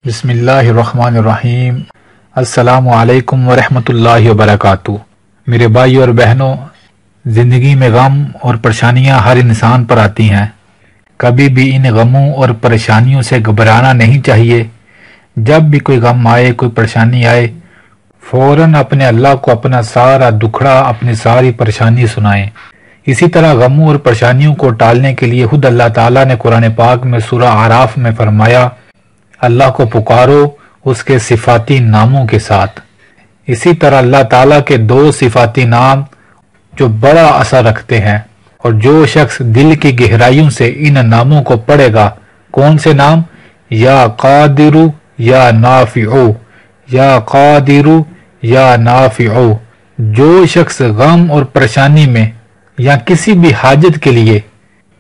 بسم اللہ الرحمن الرحیم۔ السلام علیکم ورحمۃ اللہ وبرکاتہ۔ میرے بھائی اور بہنوں، زندگی میں غم اور پریشانیاں ہر انسان پر آتی ہیں۔ کبھی بھی ان غموں اور پریشانیوں سے گھبرانا نہیں چاہیے۔ جب بھی کوئی غم آئے، کوئی پریشانی آئے، فوراً اپنے اللہ کو اپنا سارا دکھڑا، اپنی ساری پریشانی سنائیں۔ اسی طرح غموں اور پریشانیوں کو ٹالنے کے لیے خود اللہ تعالیٰ نے قرآن پاک میں سورہ اعراف میں فرمایا، اللہ کو پکارو اس کے صفاتی ناموں کے ساتھ۔ اسی طرح اللہ تعالیٰ کے 2 صفاتی نام جو بڑا اثر رکھتے ہیں، اور جو شخص دل کی گہرائیوں سے ان ناموں کو پڑھے گا۔ کون سے نام؟ یا قادر یا نافع، یا قادر یا نافع۔ جو شخص غم اور پریشانی میں یا کسی بھی حاجت کے لیے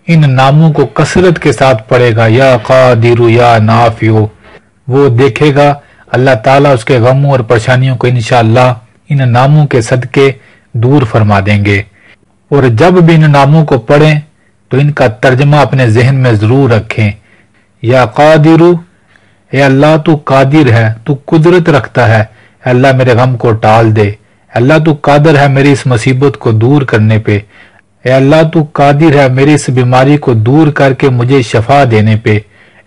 ان ناموں کو کثرت کے ساتھ پڑھے گا، یا قادر یا نافع، وہ دیکھے گا اللہ تعالیٰ اس کے غموں اور پریشانیوں کو انشاءاللہ ان ناموں کے صدقے دور فرما دیں گے۔ اور جب بھی ان ناموں کو پڑھیں تو ان کا ترجمہ اپنے ذہن میں ضرور رکھیں۔ یا قادر، اے اللہ تو قادر ہے، تو قدرت رکھتا ہے، اے اللہ میرے غم کو ٹال دے، اے اللہ تو قادر ہے میری اس مصیبت کو دور کرنے پہ، اے اللہ تو قادر ہے میری اس بیماری کو دور کر کے مجھے شفا دینے پہ،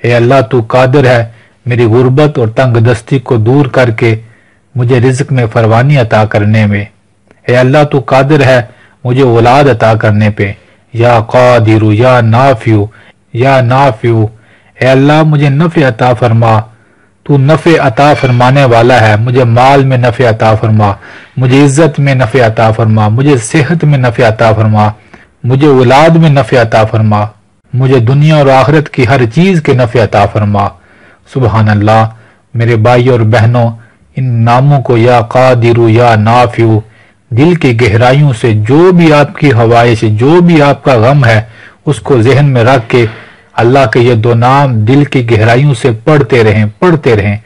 اے اللہ تو قادر ہے میری غربت اور تنگ دستی کو دور کر کے مجھے رزق میں فراوانی عطا کرنے میں، اے اللہ تو قادر ہے مجھے اولاد عطا کرنے پہ، یا قادر یا نافع، یا نافع، اے اللہ مجھے نفع عطا فرما، تو نفع عطا فرمانے والا ہے، مجھے مال میں نفع عطا فرما، مجھے عزت میں نفع عطا فرما، مجھے صحت میں نفع عطا فرما، مجھے اولاد میں نفع عطا فرما، مجھے دنیا اور آخرت کی ہر چیز کے نفع عطا فرما۔ سبحان اللہ۔ میرے بھائی اور بہنوں، ان ناموں کو یا قادر یا نافع دل کی گہرائیوں سے، جو بھی آپ کی خواہش، جو بھی آپ کا غم ہے، اس کو ذہن میں رکھ کے اللہ کے یہ 2 نام دل کی گہرائیوں سے پڑھتے رہیں۔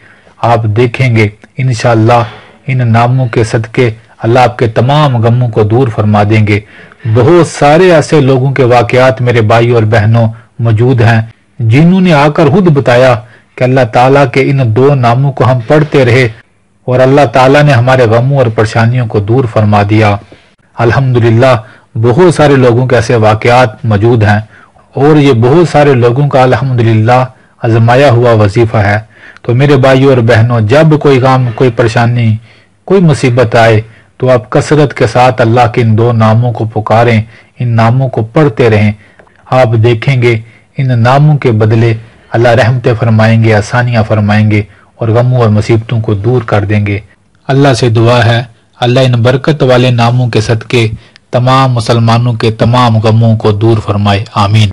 آپ دیکھیں گے انشاءاللہ ان ناموں کے صدقے اللہ آپ کے تمام غموں کو دور فرما دیں گے۔ بہت سارے ایسے لوگوں کے واقعات میرے بھائی اور بہنوں موجود ہیں جنہوں نے آ کر خود بتایا کہ اللہ تعالیٰ کے ان 2 ناموں کو ہم پڑھتے رہے اور اللہ تعالیٰ نے ہمارے غموں اور پریشانیوں کو دور فرما دیا۔ الحمدللہ بہت سارے لوگوں کے ایسے واقعات موجود ہیں، اور یہ بہت سارے لوگوں کا الحمدللہ آزمایا ہوا وظیفہ ہے۔ تو میرے بھائیوں اور بہنوں، جب کوئی غم، کوئی پریشانی، کوئی مصیبت آئے تو آپ کثرت کے ساتھ اللہ کے ان 2 ناموں کو پکاریں، ان ناموں کو پڑھتے رہیں۔ آپ دیکھیں گے ان ناموں کے بدلے اللہ رحمتیں فرمائیں گے، آسانیاں فرمائیں گے، اور غموں اور مصیبتوں کو دور کر دیں گے۔ اللہ سے دعا ہے اللہ ان برکت والے ناموں کے صدقے تمام مسلمانوں کے تمام غموں کو دور فرمائے، آمین۔